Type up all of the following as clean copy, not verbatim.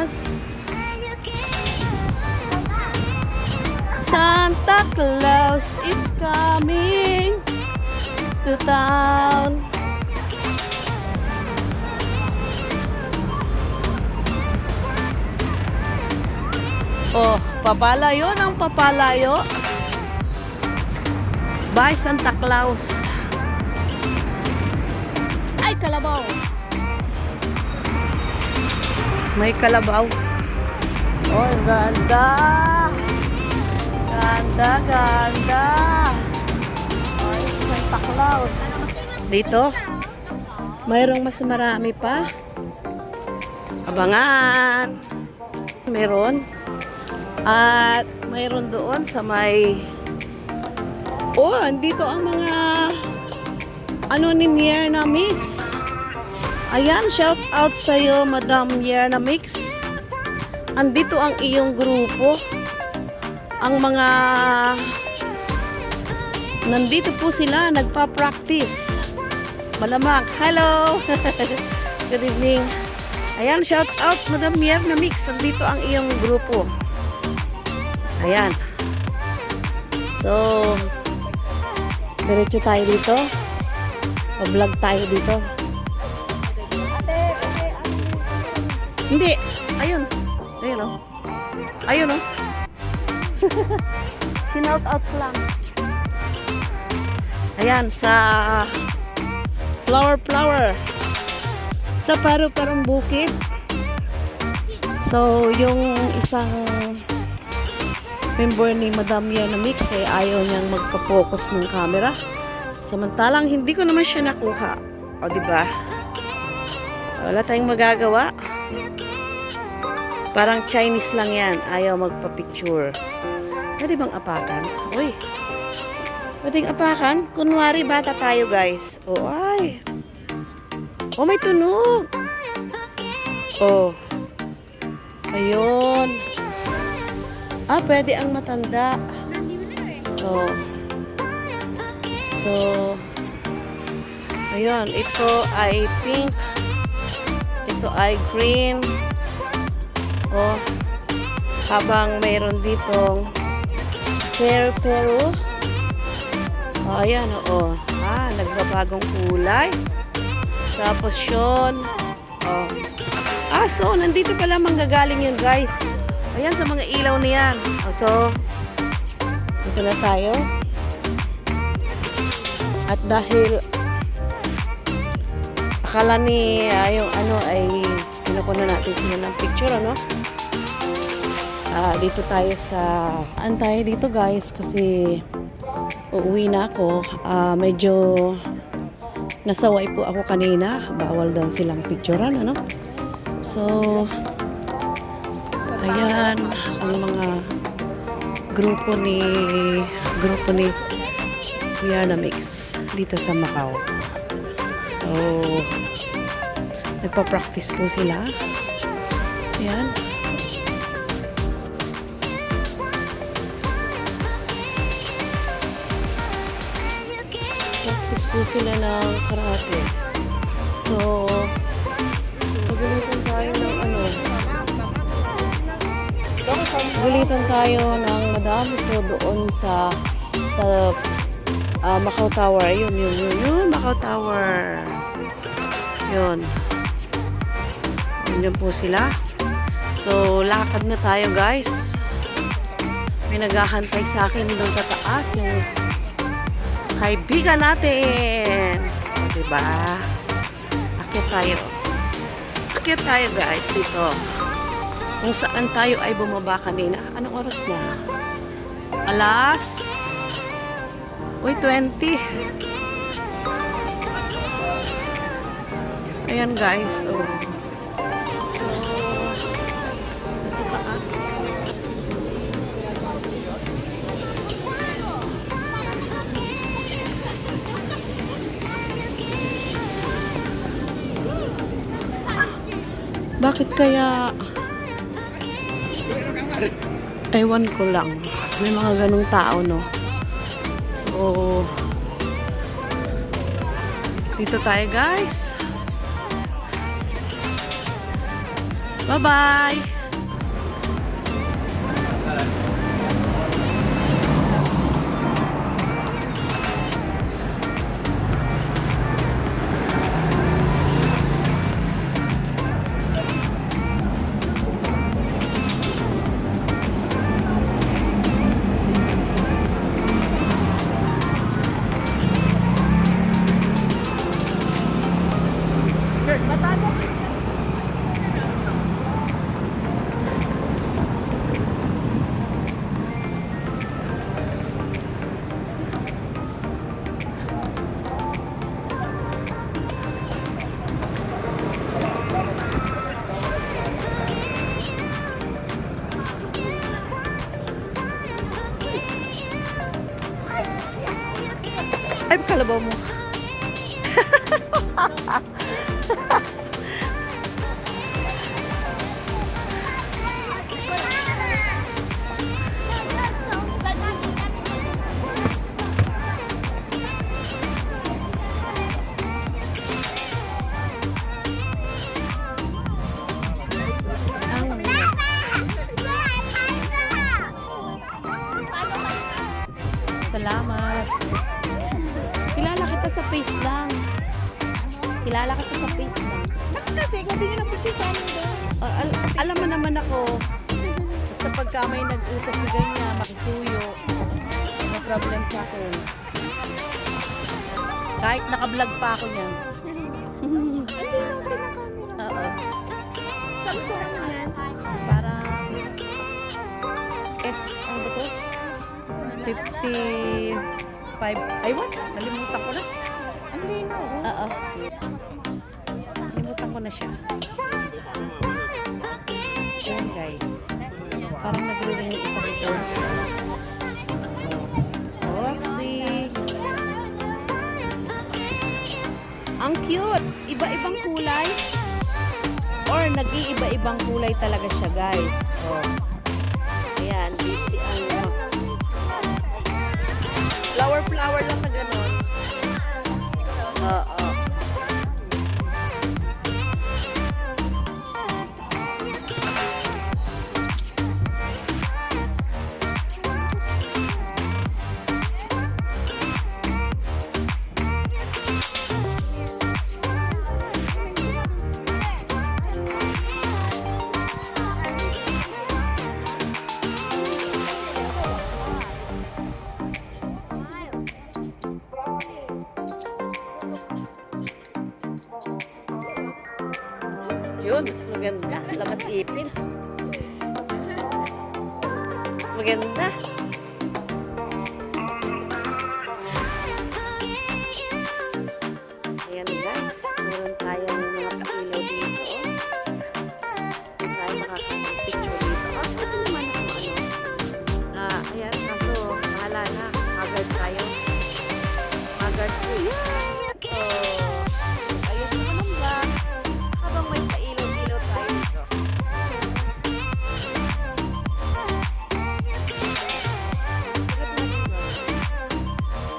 Claus. Santa Claus is coming to town. Oh, papalayo ng papalayo. Bye, Santa Claus. Ay, kalabaw. May kalabaw. Oh, ganda. Ganda, ganda. Ay, Santa Claus. Dito, mayroong mas marami pa. Abangan. Meron. At mayroon doon sa may... Oh, andito ang mga ano ni Mierna Mix. Ayan, shout out sa iyo, Madam Mierna Mix. Andito ang iyong grupo. Ang mga nandito po sila, nagpa-practice. Malamang. Hello. Good evening. Ayan, shout out Madam Mierna Mix. Andito ang iyong grupo. Ayan. So, diretso tayo dito. O-vlog tayo dito. Hindi. Ayun. Ayun o. Ayun o. Sinout out lang. Ayan, sa flower. Sa paru-parong bukid. So, yung isang member ni Madam Mierna Mix ay ayaw niyang magpa-focus ng camera. Samantalang hindi ko naman siya nakuha. O, diba? Wala tayong magagawa. Parang Chinese lang yan. Ayaw magpa-picture. Pwede bang apakan? Uy. Pwedeng apakan? Kunwari, bata tayo, guys. O, ay. O, may tunog. O. Ayun. Ah, pwede ang matanda. Oh. So, ayun. Ito ay pink. Ito ay green. Oh. Habang mayroon ditong pero. Oh, ayan. Oh. Ah, nagbabagong kulay. Tapos yun. Oh. Ah, so, nandito pala manggagaling yun, guys. Ayan, sa mga ilaw niyan. So, dito na tayo. At dahil akala ni yung ano ay kinukuha natin sila ng picture, ano? Dito tayo sa... Saan tayo dito, guys? Kasi uuwi na ako. Medyo nasaway po ako kanina. Bawal daw silang picturean, ano? So... Ayan, ang mga grupo ni Mierna Mix dito sa Macau. So, nagpa-practice po sila. Ayan. Practice po sila ng karate. So, pagalitan tayo ng ano, gulitan tayo ng Madam. So, doon sa Macau Tower. Yun, Macau Tower. Yun. Yun po sila. So, lakad na tayo, guys. May naghahantay sa akin doon sa taas. Yung kaibigan natin. O, diba? Akyat tayo, guys, dito. Kung saan tayo ay bumaba kanina. Anong oras na? Alas 20. Ayan, guys. So, sa taas. Bakit kaya... Ewan ko lang. May mga ganong tao, no? So, dito tayo, guys. Bye-bye! Ay, kalabaw mo. Salamat. Kilala kita sa face lang. Kilala kita sa face lang. Kasi ikaw din yung picture sa amin doon. Alam mo naman ako, basta pagka may nag-utos na ganyan, makisuyo, may problem sa akin. Kahit naka-vlog pa ako niyan. Hindi lang pinakamera. Oo. Samsung naman yan. Para S, ano ba to? 55, ay what? Nalimutan ko na. Ang linaw. Oo. Nalimutan ko na siya. Ayan guys. Parang nagre-ring yung isa rito. Oopsie. Ang cute! Iba-ibang kulay. Or nag-iiba-ibang kulay talaga siya guys. Oh. Ayan. Busy ang flower lang na gano'n. Oo. Yun, mas maganda. Lamas ipin. Mas maganda. Ayan guys, meron tayong mga pailaw dito. Hindi tayo makakapag-picture dito. Pwede naman ako ayan, kaso mahala na. Haggard tayo. Haggard po yan. Ayos naman ang vlogs. Habang may pailaw-ilaw tayo dito.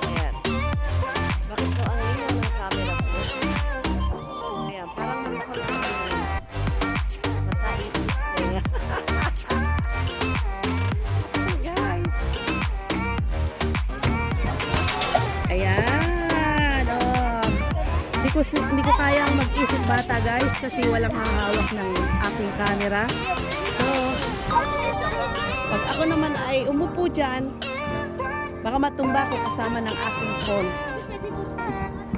Ayan. Bakit po ang linaw ng camera ko? Ayan, parang nakakalala. Mataisip. Ayan. Guys. Ayan. Oh. Hindi ko kayang mag-isip bata guys kasi walang hahawak ng aking camera. So, pag ako naman ay umupo dyan, baka matumba ko kasama ng aking phone.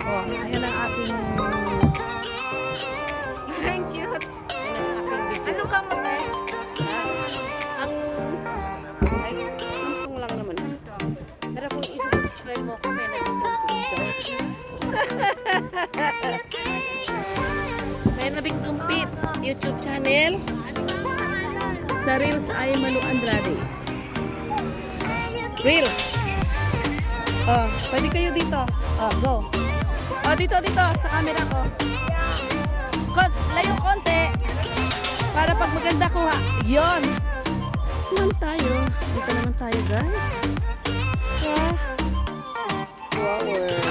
Oh, ayan ang aking Thank you. ayan ang aking video. Anong kamay? Ang ay, Samsung lang naman. Pero kung isa-subscribe mo kami, may nabigtumpit YouTube channel sa Reels ay Manu Andrade. Reels. Oh, pwede kayo dito. Oh, go. Oh, dito sa camera ko. Layo konti. Para pag maganda ko ha. Yon. Naman tayo. Dito naman tayo, guys. Sa flowers.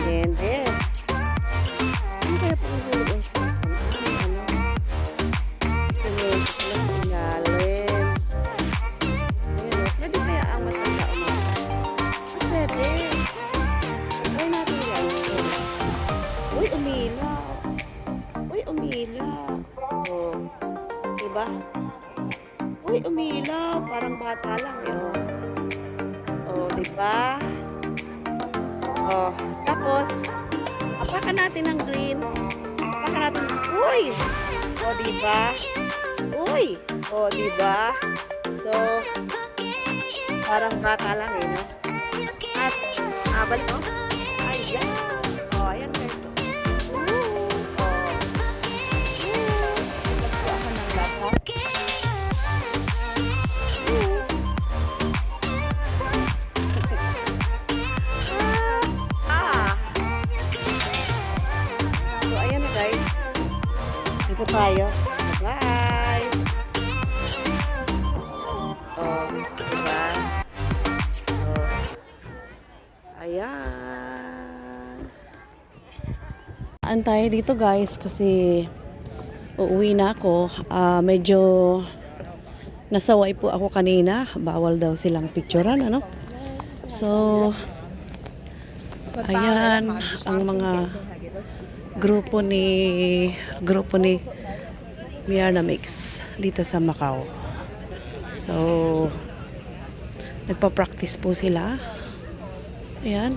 Gende. Ano kaya po ang hulog ang sa ano? Isunod ko pala sa ilalim. Ayun, pwede kaya ang masanda umaga? Pwede. Try natin guys. Uy, umilaw. Uy, umilaw. Oh. Diba? Uy, umilaw. Parang bata lang yun. Oh, diba? Oh, tapos, apakan natin ng green. Apakan natin. Uy! O, diba? Uy! O, diba? So, parang bata lang eh, no? At, balik ko. Ayan. O, ayan guys. Ooh. O. Nagpo ako ng laptop. dumaan tayo dito guys kasi uuwi na ako. Medyo nasaway po ako kanina. Bawal daw silang picturean, ano? So, ayan ang mga grupo ni Miyarna Mix dito sa Macau. So, nagpa-practice po sila. Ayan.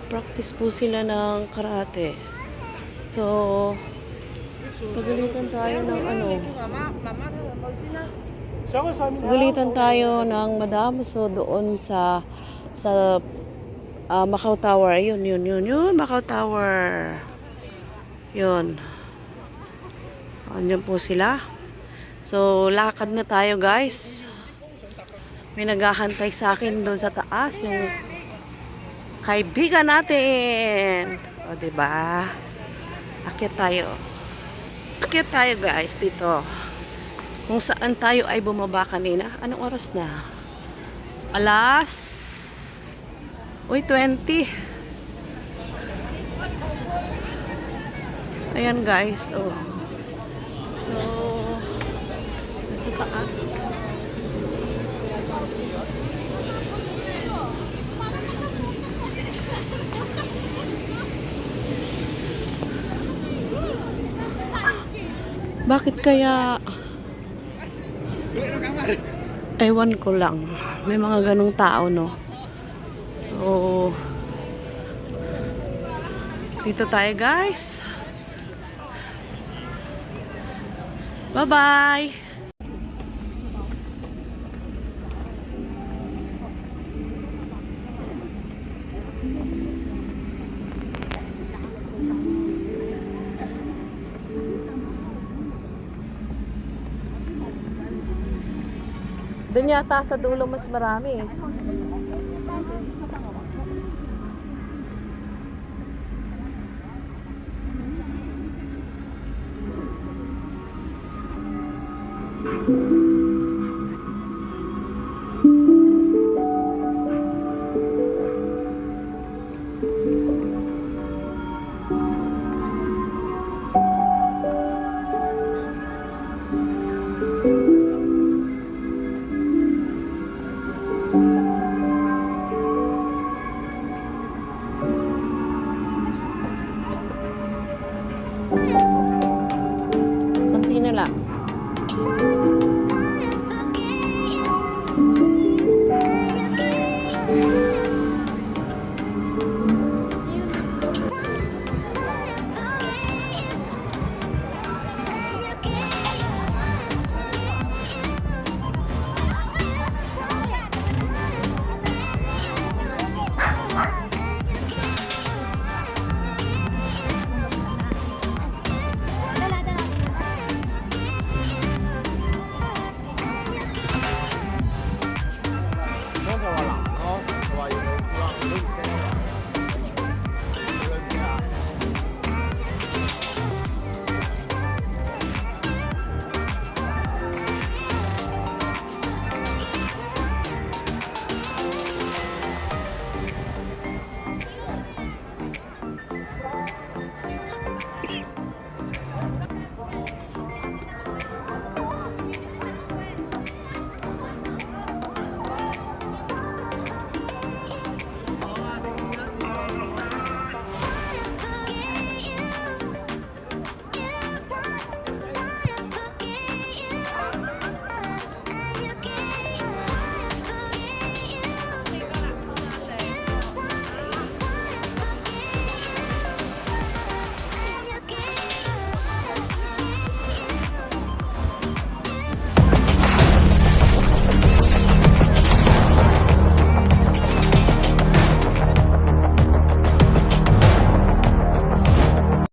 Practice po sila ng karate. So, pagalitan tayo ng ano. Pagalitan tayo ng madam. So, doon sa Macau Tower. Yun. Macau Tower. Yun. Andyan po sila. So, lakad na tayo guys. May naghahantay sa akin doon sa taas. Yung kaibigan natin. O, diba? Akyat tayo. Akyat tayo guys dito. Kung saan tayo ay bumaba kanina. Anong oras na? Alas 20. Ayan guys. Oh. So, nasa taas. Bakit kaya ewan ko lang. May mga ganong tao, no? So, dito tayo, guys. Bye-bye! Doon yata sa dulo mas marami.